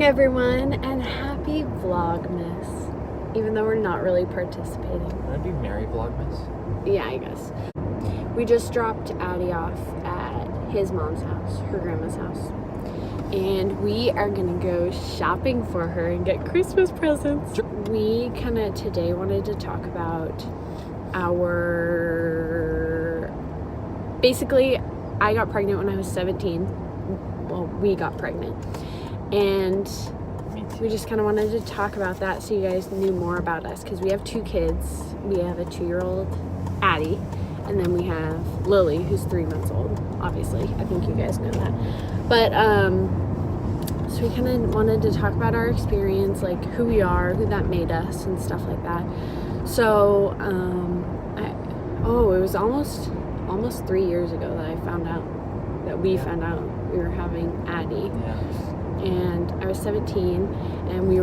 everyone, and happy Vlogmas. Even though we're not really participating. Would it be Merry Vlogmas? Yeah, I guess. We just dropped Addie off at his mom's house, her grandma's house. And we are gonna go shopping for her and get Christmas presents. We kind of today wanted to talk about basically, I got pregnant when I was 17. Well, we got pregnant. And we just kind of wanted to talk about that so you guys knew more about us, because we have 2 kids. We have a 2-year-old Addie, and then we have Lily, who's 3 months old, obviously. I think you guys know that. But so we kind of wanted to talk about our experience, like who we are, who that made us, and stuff like that. So it was almost 3 years ago that I found out that we found out we were having Addie. Yeah. And I was 17, and we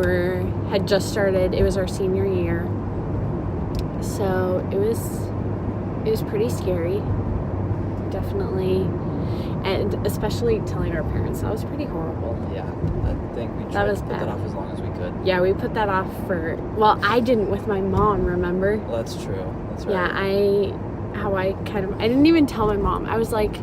had just started. It was our senior year, so it was pretty scary, definitely, and especially telling our parents. That was pretty horrible. Yeah, I think we tried to put that off as long as we could. Yeah, we put that off I didn't with my mom, remember? Well, that's true. That's right. Yeah, I didn't even tell my mom. I was like,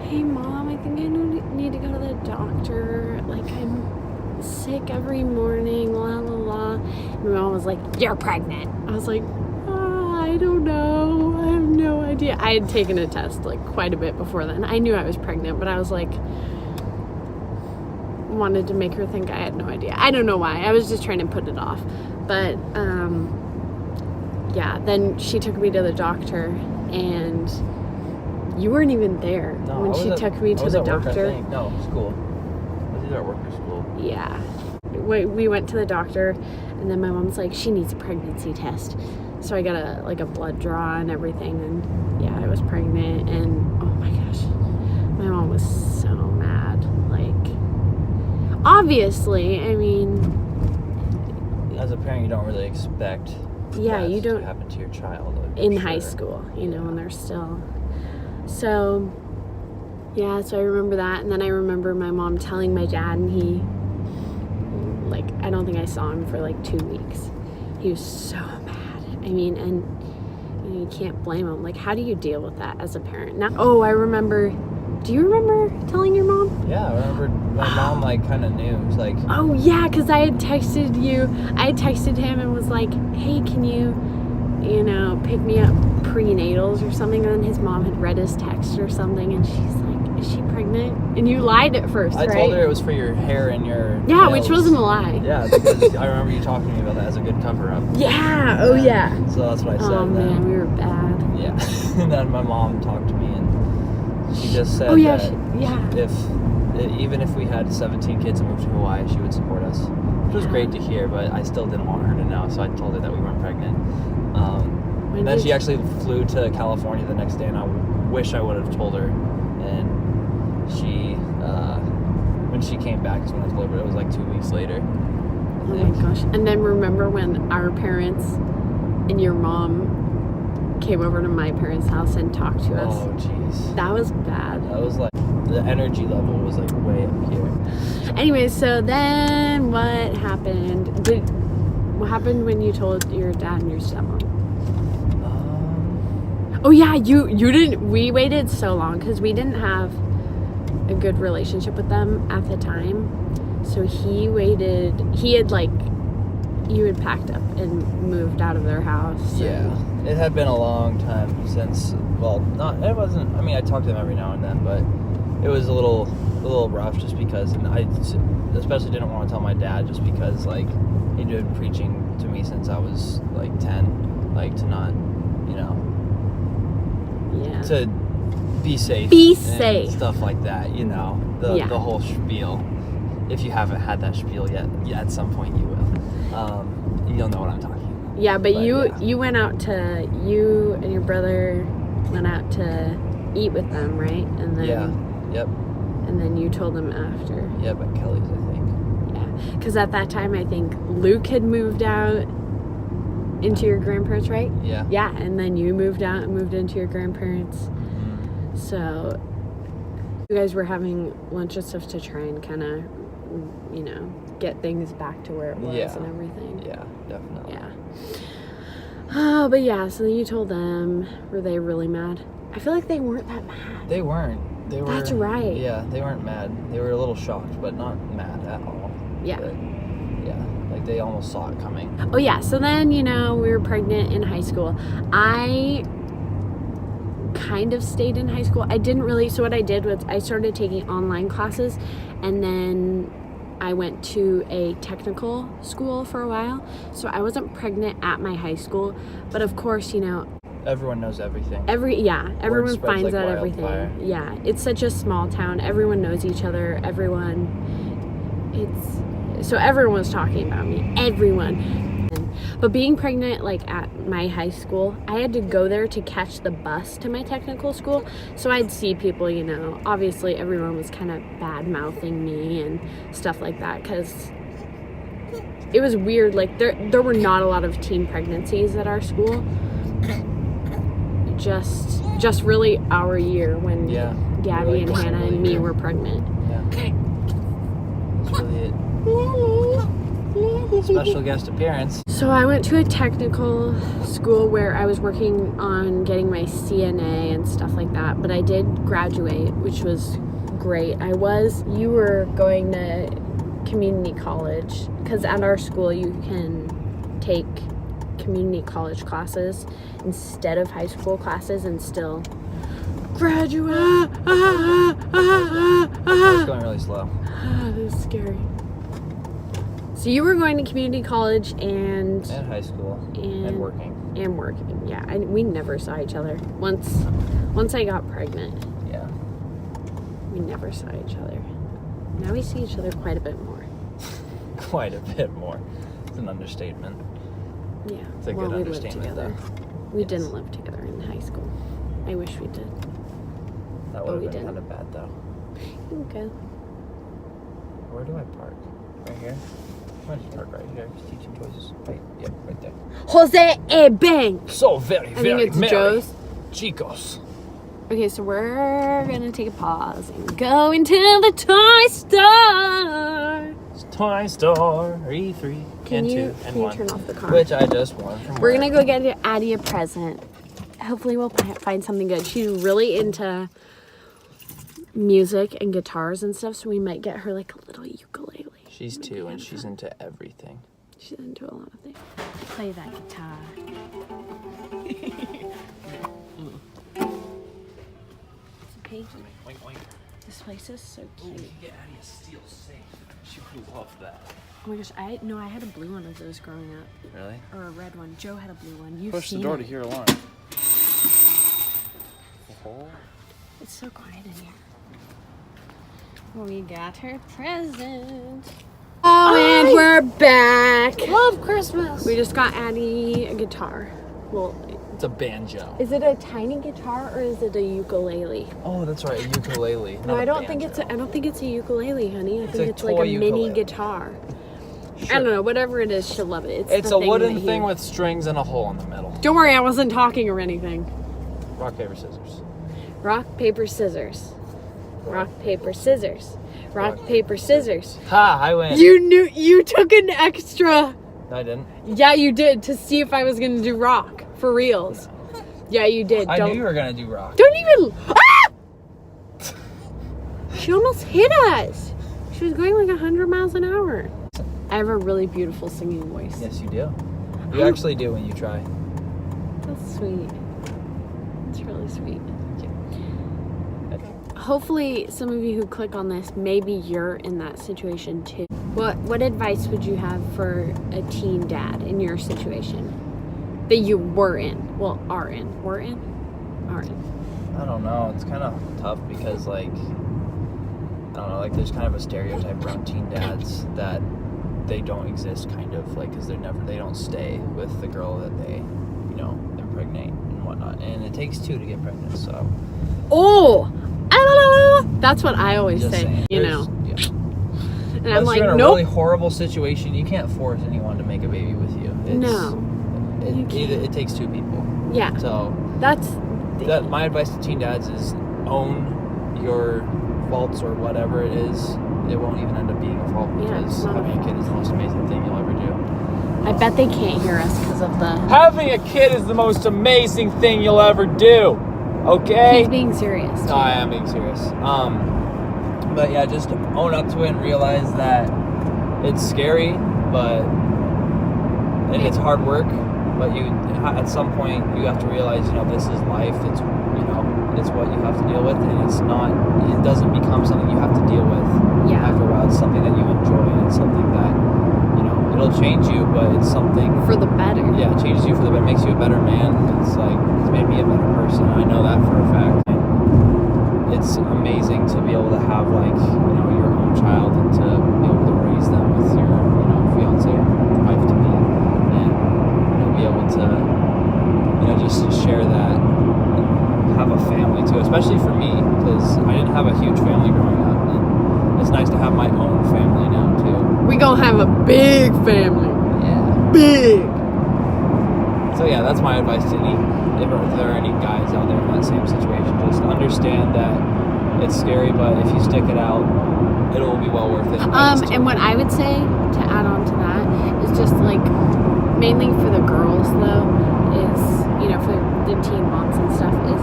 hey Mom, I think I need to go to the doctor. Like, I'm sick every morning, la la la. And my mom was like, you're pregnant. I was like, I don't know. I have no idea. I had taken a test like quite a bit before then. I knew I was pregnant, but I was like, wanted to make her think I had no idea. I don't know why. I was just trying to put it off. But yeah, then she took me to the doctor, and you weren't even there when she took me to the doctor. No, school. I was either at work or school. Yeah. We went to the doctor, and then my mom's like, she needs a pregnancy test. So I got a blood draw and everything, and yeah, I was pregnant, and oh my gosh, my mom was so mad. Like, obviously, I mean, as a parent, you don't really expect you don't to happen to your child in high school, when they're still. So yeah, so I remember that, and then I remember my mom telling my dad, and he, like, I don't think I saw him for like 2 weeks. He was so mad. I mean, and you can't blame him. Like, how do you deal with that as a parent? Now, I remember. Do you remember telling your mom? Yeah, I remember my mom, like, kind of knew. It was like... Oh, yeah, because I had texted you. I had texted him and was like, hey, can you pick me up prenatals or something? And then his mom had read his text or something, and she's like, is she pregnant? And you lied at first, right? I told her it was for your hair and your Yeah, nails. which wasn't a lie. Yeah, because I remember you talking to me about that as a good cover-up. Yeah, oh yeah. So that's what I said. Oh, man, we were bad. Yeah, and then my mom talked to me, and she just said even if we had 17 kids and moved to Hawaii, she would support us, which was great to hear, but I still didn't want her to know, so I told her that we weren't pregnant. And then she actually flew to California the next day, and I wish I would have told her. And she, when she came back is when I told her, but it was like 2 weeks later. Oh my gosh. And then remember when our parents and your mom came over to my parents' house and talked to us? Oh, jeez. That was bad. That was like, the energy level was like way up here. Anyway, so then what happened? What happened when you told your dad and your stepmom? Oh yeah, you didn't. We waited so long because we didn't have a good relationship with them at the time. So he waited. You had packed up and moved out of their house. Yeah, it had been a long time since. Well, it wasn't. I mean, I talked to them every now and then, but it was a little rough just because, and I especially didn't want to tell my dad just because, like, he'd been preaching to me since I was like 10, like, to not, to be safe. Be safe. Stuff like that, the whole spiel. If you haven't had that spiel yet, at some point you will. You'll know what I'm talking about. Yeah, but you went out you and your brother went out to eat with them, right? And then Yep. And then you told them after. Yep, at Kelly's, I think. Yeah, because at that time I think Luke had moved out into your grandparents, right? Yeah. Yeah, and then you moved out and moved into your grandparents. Mm-hmm. So you guys were having lunch and stuff to try and kind of, get things back to where it was and everything. Yeah, definitely. Yeah. Oh, but yeah, so you told them, were they really mad? I feel like they weren't that mad. They weren't. That's right. Yeah, they weren't mad. They were a little shocked, but not mad at all. Yeah. But, yeah, like they almost saw it coming. Oh, yeah. So then, we were pregnant in high school. I kind of stayed in high school. I didn't really. So what I did was I started taking online classes, and then I went to a technical school for a while. So I wasn't pregnant at my high school. But of course, everyone knows everything. Everyone finds out everything. Wildfire. Yeah, it's such a small town. Everyone knows each other. So everyone was talking about me. Everyone. But being pregnant, like, at my high school, I had to go there to catch the bus to my technical school. So I'd see people, obviously everyone was kind of bad-mouthing me and stuff like that, because it was weird. Like, there were not a lot of teen pregnancies at our school. Just really our year when Gabby really and Hannah and me were pregnant. Yeah. That's really it. Special guest appearance. So I went to a technical school where I was working on getting my CNA and stuff like that, but I did graduate, which was great. You were going to community college, because at our school you can take community college classes instead of high school classes and still graduate. It's going really slow. This is scary. So you were going to community college and high school and working. Yeah. We never saw each other. Once I got pregnant. Yeah. We never saw each other. Now we see each other quite a bit more. Quite a bit more. It's an understatement. Yeah. It's a good understatement. We lived together. We didn't live together in high school. I wish we did. That would have been kind of bad, though. Okay. Where do I park? Right here? I just park right here. Just teaching choices. Right. Yep, right there. Jose A. Bank. So very, I think it's merry. Joe's. Chicos. Okay, so we're gonna take a pause and go into the toy store. It's Toy Store E3 Can and you 2 and 1. turn off the car? Which I just won from We're work. gonna go get Addie a present. Hopefully we'll find something good. She's really into music and guitars and stuff, so we might get her like a little ukulele. She's 2 and she's into everything. She's into a lot of things. Play that guitar. Piggy. Oink, oink. This place is so cute. Ooh, you get Addie a steel safe. She would love that. Oh my gosh, I had a blue one of those growing up. Really? Or a red one. Joe had a blue one. You've Push the seen door it. to hear alarm. Oh. It's so quiet in here. We got her present. Oh, and we're back. Love Christmas. We just got Addie a guitar. Well, It's a banjo. is it a tiny guitar or is it a ukulele? Oh, that's right, a ukulele. No, I don't think it's a ukulele, honey. I think a it's like toy a mini ukulele. guitar. Sure. I don't know. Whatever it is, she'll love it. It's the a wooden that thing with strings and a hole in the middle. Don't worry, I wasn't talking or anything. Rock, paper, scissors. Rock, paper, scissors. Rock, paper, scissors. Rock, paper, scissors. Ha! I win. You took an extra. No, I didn't. Yeah, you did, to see if I was gonna do rock for reals. Yeah, you did. I knew you were gonna do rock. Don't even. Ah! She almost hit us. She was going like 100 miles an hour. I have a really beautiful singing voice. Yes, you do. You actually do when you try. That's sweet. That's really sweet. Hopefully, some of you who click on this, maybe you're in that situation too. What advice would you have for a teen dad in your situation that you were in? Well, are in. Were in? Are in. I don't know. It's kind of tough because, like, I don't know, like, there's kind of a stereotype around teen dads that they don't exist, kind of, like, because they don't stay with the girl that they, impregnate and whatnot. And it takes 2 to get pregnant, so. Oh! That's what I always Just say, saying. Yeah. And Unless I'm like, you're in a nope. really horrible situation, you can't force anyone to make a baby with you. It takes 2 people. Yeah. So my advice to teen dads is own your faults or whatever it is, it won't even end up being a fault because having a kid is the most amazing thing you'll ever do. I bet they can't hear us because of the... Having a kid is the most amazing thing you'll ever do. Okay? He's being serious. No, I am being serious. But yeah, just own up to it and realize that it's scary, but and it's hard work. But you, at some point, you have to realize, this is life. It's, it's what you have to deal with, and it's not. It doesn't become something you have to deal with. Yeah. After a while, it's something that you enjoy, and it's something that, it'll change you, but it's something for the better. Yeah, it changes you for the better. Makes you a better man. It's made me a better person. I know that for a fact. And it's amazing to be able to have your own child and to be able to raise them with your fiance or wife to be, and be able to just share that, and have a family too. Especially for me, because I didn't have a huge family growing up, and it's nice to have my own family now too. We gonna have a big family. Yeah. Big. So yeah, that's my advice to if there are any guys out there in that same situation. Just understand that it's scary, but if you stick it out, it will be well worth it. And what I would say to add on to that is just mainly for the girls though, is for the teen moms and stuff, is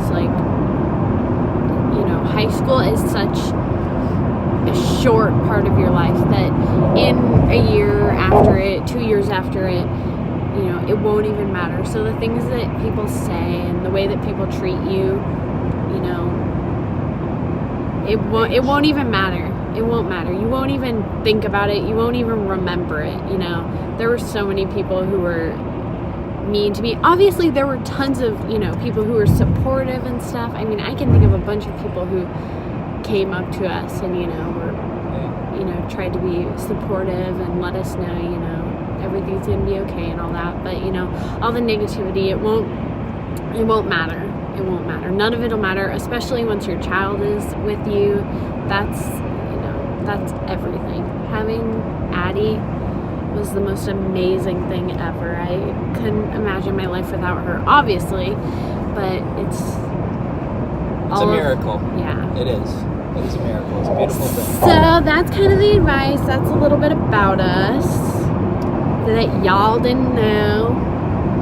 high school is such a short part of your life that in a year after it, 2 years after it, it won't even matter. So the things that people say and the way that people treat you, it won't even matter. It won't matter. You won't even think about it. You won't even remember it. There were so many people who were mean to me. Obviously, there were tons of, people who were supportive and stuff. I mean, I can think of a bunch of people who came up to us and, were, tried to be supportive and let us know, everything's going to be okay and all that. But, all the negativity, it won't matter. It won't matter. None of it will matter, especially once your child is with you. That's everything. Having Addie was the most amazing thing ever. I couldn't imagine my life without her, obviously, but it's a miracle. Yeah. It is. It is a miracle. It's a beautiful thing. So that's kind of the advice. That's a little bit about us that y'all didn't know.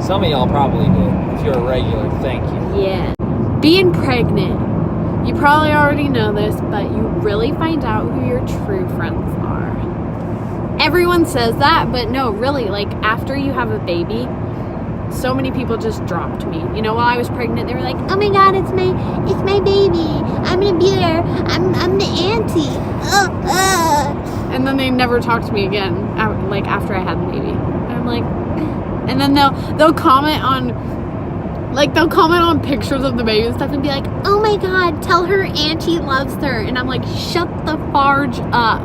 Some of y'all probably did. If you're a regular, thank you. Yeah. Being pregnant. You probably already know this, but you really find out who your true friends are. Everyone says that, but no, really, after you have a baby, so many people just dropped me. While I was pregnant, they were like, "Oh my God, it's my baby. I'm gonna be there. I'm the auntie." And then they never talked to me again. After I had the baby, I'm like, and then they'll comment on. They'll comment on pictures of the baby and stuff and be like, "Oh my God, tell her auntie loves her." And I'm like, shut the farge up.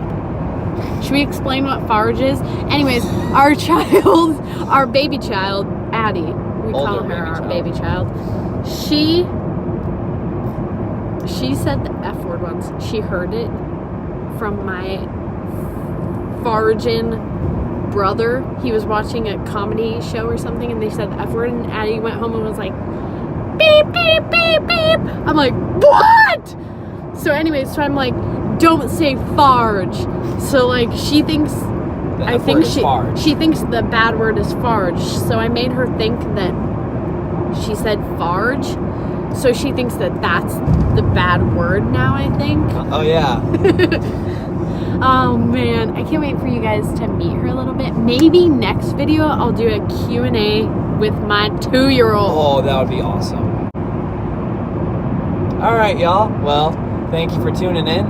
Should we explain what farge is? Anyways, our baby child, Addie, we call her our baby child. She said the F word once. She heard it from my fargin' brother. He was watching a comedy show or something and they said the F word, and Addie went home and was like, "Beep, beep, beep, beep." I'm like, what? So anyways, so I'm like, don't say farge. So she thinks she thinks the bad word is farge. So I made her think that she said farge. So she thinks that that's the bad word now, I think. Oh yeah. Oh man, I can't wait for you guys to meet her a little bit. Maybe next video I'll do a Q&A with my 2-year-old. Oh, that would be awesome. All right, y'all. Well, thank you for tuning in.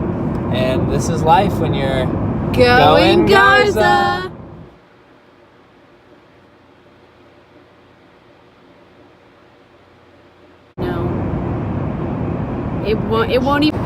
And this is life when you're going Garza. No. It won't even...